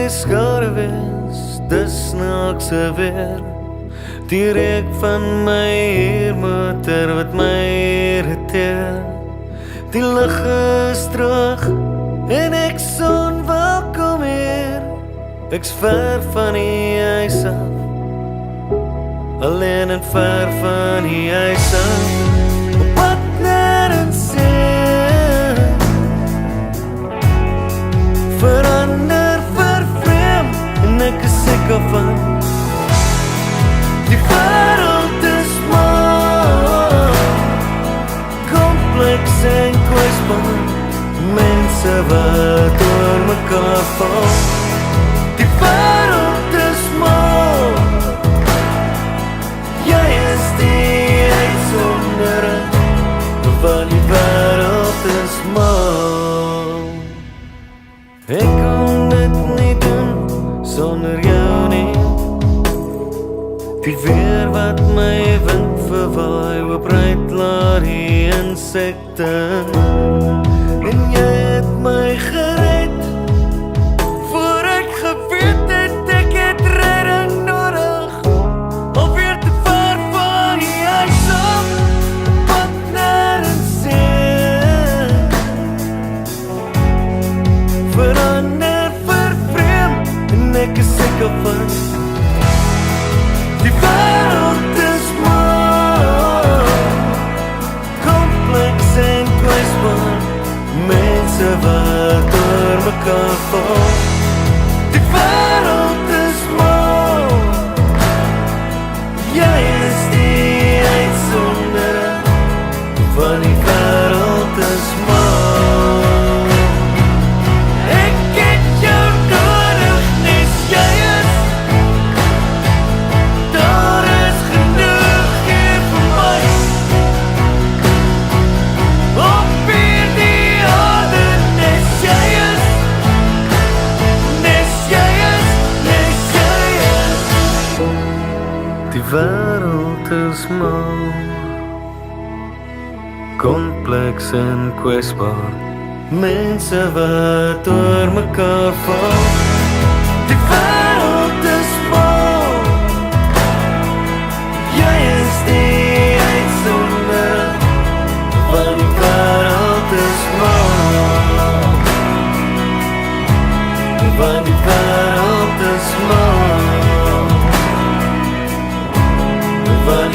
skare wees, dis snaakse weer. Die reuk van my huurmotor wat my irriteer. Die lug is droog en ek son welkom hier. Ek's ver van die huis af, alleen en ver van die huis af. Op pad nêrens heen, verander, vervreem, en ek is seker van die wêreld is maar kompleks en kwesbaar. Mense wat oor mekaar val. Die wêreld is maar, jy is die uitsondering, want die wêreld is maar. Ek kon dit nie doen sonder jou nie. Die weer wat my wind verwaai, oopruit laat die insekte. En jy het my gered, voor ek geweet het ek het redding nodig. Alweer te ver van die huis af, pad nêrens heen. Verander, vervreem, en ek is seker van die wêreld is maar kompleks en kwesbaar. Mense wat oor mekaar val. Die wêreld is maar, jy is die uitsondering, want die wêreld is maar. Ek het jou nodig, nes jy is. Daar is genoeg hier vir my. Op hierdie aarde, nes jy is. Nes jy is, nes jy is. Die wêreld is maar kompleks en kwesbaar. Mense wat oor mekaar val. Die wêreld is maar, jy is die uitsondering, want die wêreld is maar. Want die wêreld is maar. Want